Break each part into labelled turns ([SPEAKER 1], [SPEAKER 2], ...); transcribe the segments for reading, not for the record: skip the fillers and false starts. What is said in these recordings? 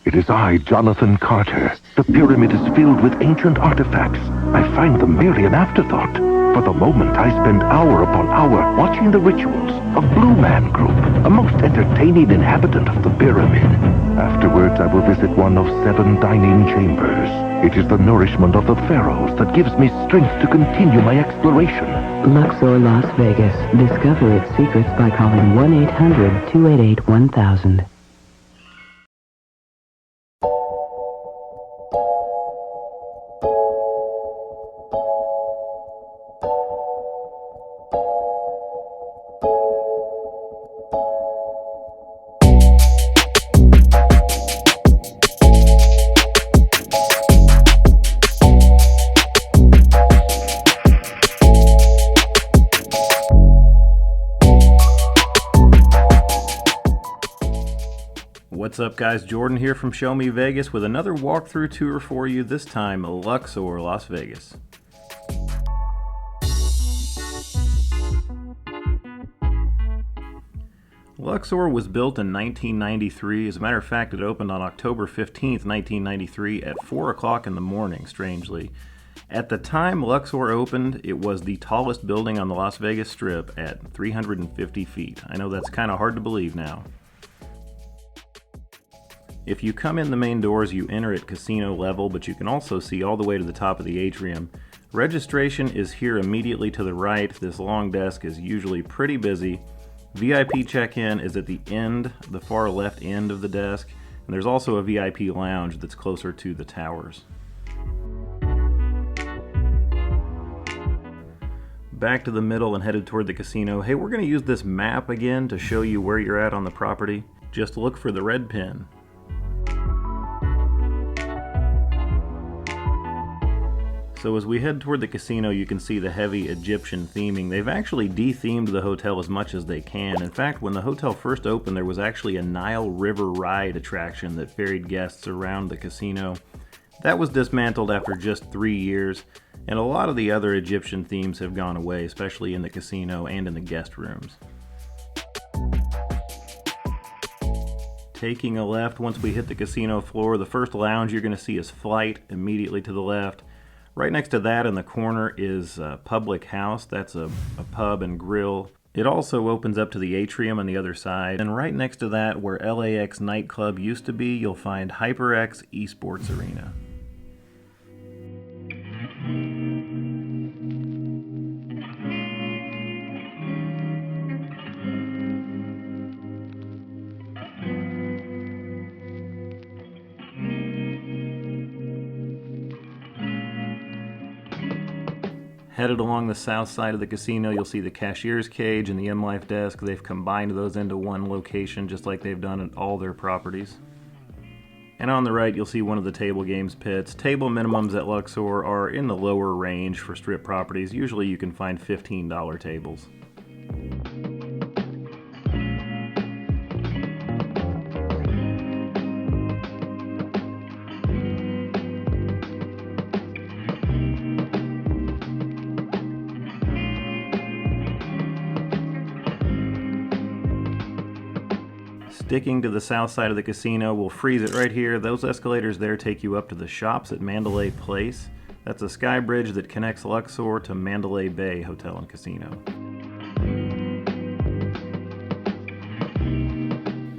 [SPEAKER 1] It is I, Jonathan Carter. The pyramid is filled with ancient artifacts. I find them merely an afterthought. For the moment, I spend hour upon hour watching the rituals of Blue Man Group, a most entertaining inhabitant of the pyramid. Afterwards, I will visit one of 7 dining chambers. It is the nourishment of the pharaohs that gives me strength to continue my exploration.
[SPEAKER 2] Luxor Las Vegas. Discover its secrets by calling 1-800-288-1000.
[SPEAKER 3] What's up, guys? Jordan here from Show Me Vegas with another walkthrough tour for you, this time Luxor Las Vegas. Luxor was built in 1993. As a matter of fact, it opened on October 15th, 1993 at 4 o'clock in the morning, strangely. At the time Luxor opened, it was the tallest building on the Las Vegas Strip at 350 feet. I know that's kind of hard to believe now. If you come in the main doors, you enter at casino level, but you can also see all the way to the top of the atrium. Registration is here immediately to the right. This long desk is usually pretty busy. VIP check-in is at the end, the far left end of the desk, and there's also a VIP lounge that's closer to the towers. Back to the middle and headed toward the casino. Hey, we're going to use this map again to show you where you're at on the property. Just look for the red pin. So as we head toward the casino, you can see the heavy Egyptian theming. They've actually de-themed the hotel as much as they can. In fact, when the hotel first opened, there was actually a Nile River ride attraction that ferried guests around the casino. That was dismantled after just 3 years, and a lot of the other Egyptian themes have gone away, especially in the casino and in the guest rooms. Taking a left, once we hit the casino floor, the first lounge you're going to see is Flight, immediately to the left. Right next to that in the corner is Public House. That's a pub and grill. It also opens up to the Atrium on the other side. And right next to that, where LAX nightclub used to be, you'll find HyperX Esports Arena. Headed along the south side of the casino, you'll see the cashier's cage and the M-Life desk. They've combined those into one location, just like they've done at all their properties. And on the right, you'll see one of the table games pits. Table minimums at Luxor are in the lower range for strip properties. Usually you can find $15 tables. Sticking to the south side of the casino, we'll freeze it right here. Those escalators there take you up to the shops at Mandalay Place. That's a sky bridge that connects Luxor to Mandalay Bay Hotel and Casino.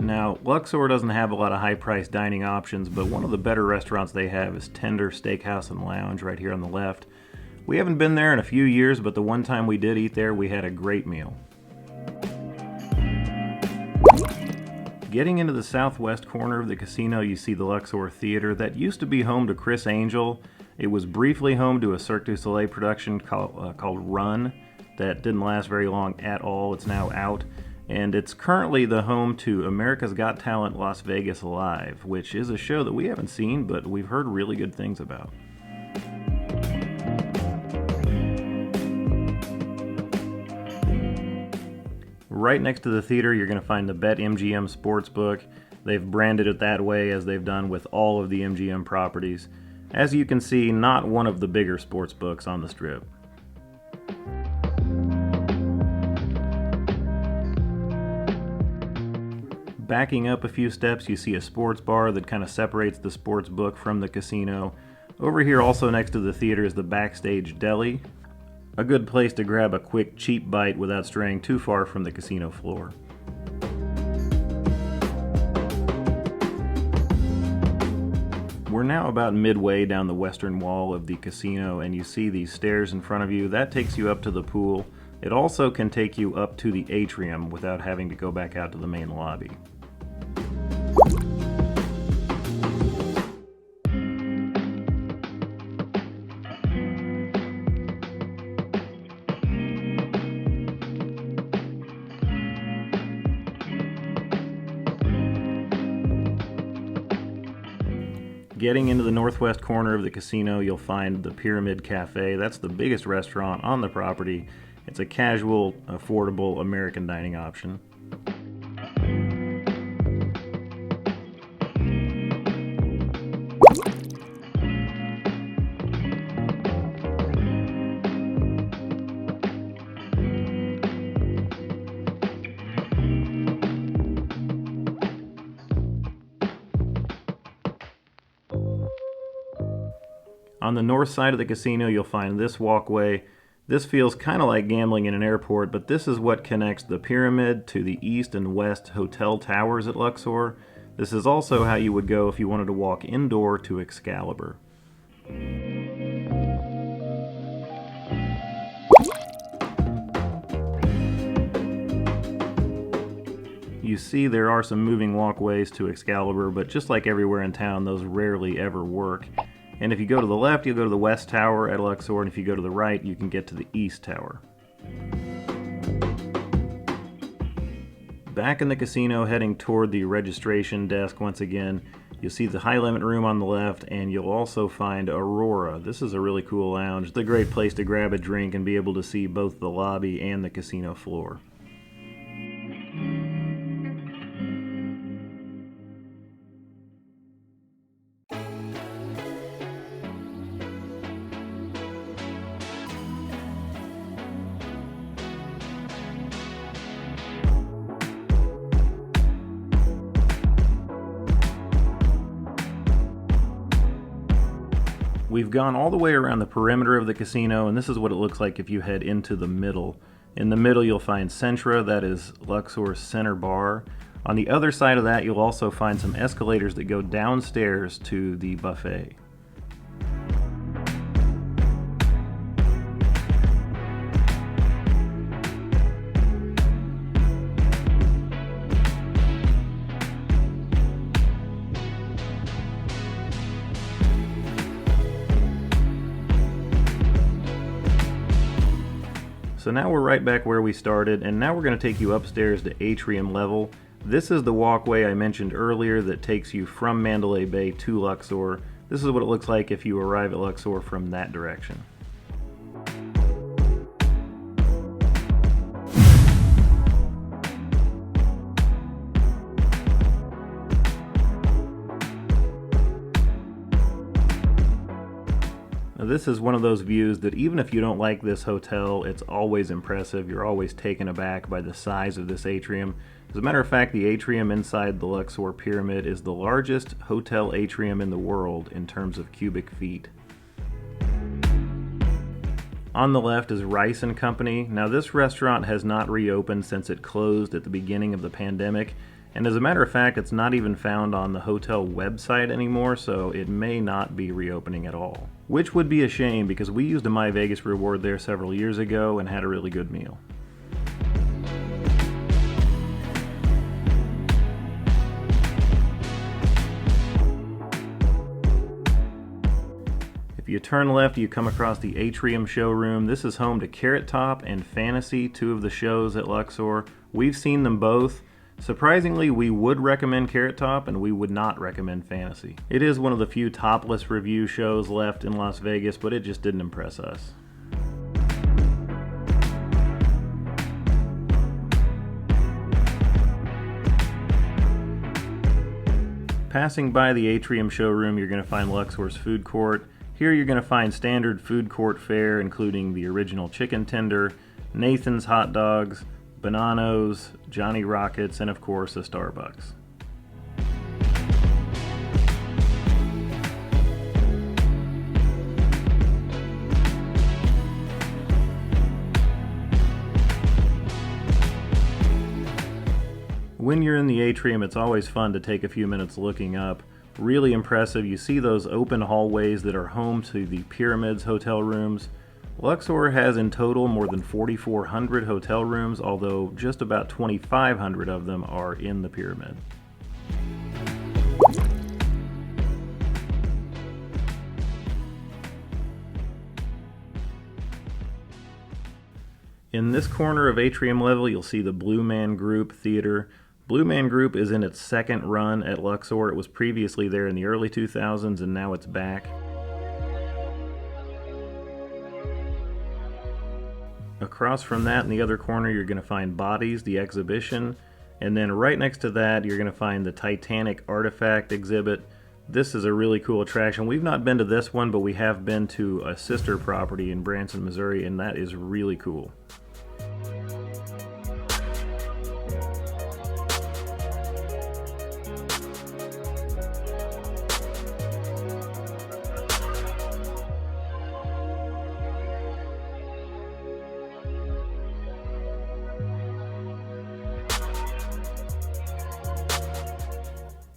[SPEAKER 3] Now, Luxor doesn't have a lot of high-priced dining options, but one of the better restaurants they have is Tender Steakhouse and Lounge right here on the left. We haven't been there in a few years, but the one time we did eat there, we had a great meal. Getting into the southwest corner of the casino, you see the Luxor Theater. That used to be home to Chris Angel. It was briefly home to a Cirque du Soleil production called Run that didn't last very long at all. It's now out. And it's currently the home to America's Got Talent Las Vegas Live, which is a show that we haven't seen, but we've heard really good things about. Right next to the theater, you're going to find the BetMGM Sportsbook. They've branded it that way as they've done with all of the MGM properties. As you can see, not one of the bigger sportsbooks on the Strip. Backing up a few steps, you see a sports bar that kind of separates the sports book from the casino. Over here, also next to the theater, is the backstage deli. A good place to grab a quick, cheap bite without straying too far from the casino floor. We're now about midway down the western wall of the casino, and you see these stairs in front of you. That takes you up to the pool. It also can take you up to the atrium without having to go back out to the main lobby. Getting into the northwest corner of the casino, you'll find the Pyramid Cafe. That's the biggest restaurant on the property. It's a casual, affordable American dining option. On the north side of the casino, you'll find this walkway. This feels kind of like gambling in an airport, but this is what connects the Pyramid to the east and west hotel towers at Luxor. This is also how you would go if you wanted to walk indoor to Excalibur. You see there are some moving walkways to Excalibur, but just like everywhere in town, those rarely ever work. And if you go to the left, you'll go to the west tower at Luxor, and if you go to the right, you can get to the east tower. Back in the casino, heading toward the registration desk once again, you'll see the high limit room on the left, and you'll also find Aurora. This is a really cool lounge. It's a great place to grab a drink and be able to see both the lobby and the casino floor. We've gone all the way around the perimeter of the casino, and this is what it looks like if you head into the middle. In the middle you'll find Centra, that is Luxor's center bar. On the other side of that you'll also find some escalators that go downstairs to the buffet. So now we're right back where we started, and now we're going to take you upstairs to Atrium level. This is the walkway I mentioned earlier that takes you from Mandalay Bay to Luxor. This is what it looks like if you arrive at Luxor from that direction. Now this is one of those views that even if you don't like this hotel, it's always impressive. You're always taken aback by the size of this atrium. As a matter of fact, the atrium inside the Luxor Pyramid is the largest hotel atrium in the world in terms of cubic feet. On the left is Rice & Company. Now this restaurant has not reopened since it closed at the beginning of the pandemic. And as a matter of fact, it's not even found on the hotel website anymore, so it may not be reopening at all. Which would be a shame because we used a My Vegas reward there several years ago and had a really good meal. If you turn left, you come across the Atrium showroom. This is home to Carrot Top and Fantasy, two of the shows at Luxor. We've seen them both. Surprisingly, we would recommend Carrot Top and we would not recommend Fantasy. It is one of the few topless review shows left in Las Vegas, but it just didn't impress us. Passing by the Atrium showroom, you're going to find Luxor's food court. Here you're going to find standard food court fare, including the original chicken tender, Nathan's hot dogs, Bananos, Johnny Rockets, and of course a Starbucks. When you're in the atrium, it's always fun to take a few minutes looking up. Really impressive. You see those open hallways that are home to the Pyramids hotel rooms. Luxor has in total more than 4,400 hotel rooms, although just about 2,500 of them are in the pyramid. In this corner of atrium level, you'll see the Blue Man Group Theater. Blue Man Group is in its second run at Luxor. It was previously there in the early 2000s, and now it's back. Across from that, in the other corner, you're going to find Bodies, the exhibition. And then right next to that, you're going to find the Titanic Artifact exhibit. This is a really cool attraction. We've not been to this one, but we have been to a sister property in Branson, Missouri, and that is really cool.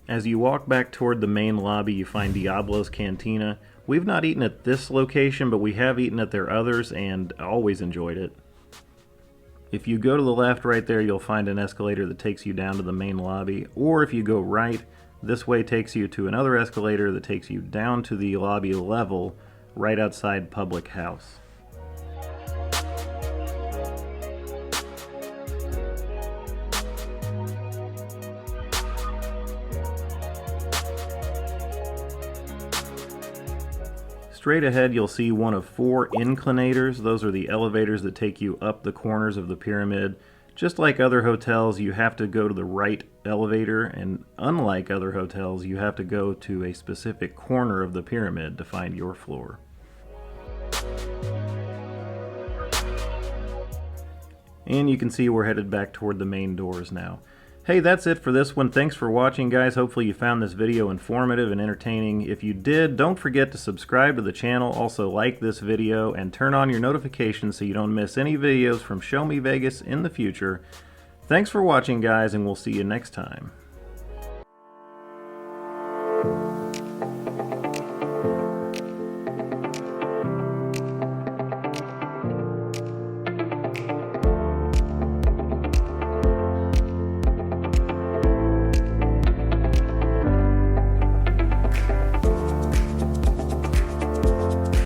[SPEAKER 3] As you walk back toward the main lobby, you find Diablo's Cantina. We've not eaten at this location, but we have eaten at their others and always enjoyed it. If you go to the left right there, you'll find an escalator that takes you down to the main lobby, or if you go right, this way takes you to another escalator that takes you down to the lobby level right outside Public House. Straight ahead, you'll see one of 4 inclinators. Those are the elevators that take you up the corners of the pyramid. Just like other hotels, you have to go to the right elevator, and unlike other hotels, you have to go to a specific corner of the pyramid to find your floor. And you can see we're headed back toward the main doors now. Hey, that's it for this one. Thanks for watching, guys. Hopefully you found this video informative and entertaining. If you did, don't forget to subscribe to the channel. Also like this video and turn on your notifications so you don't miss any videos from Show Me Vegas in the future. Thanks for watching, guys, and we'll see you next time.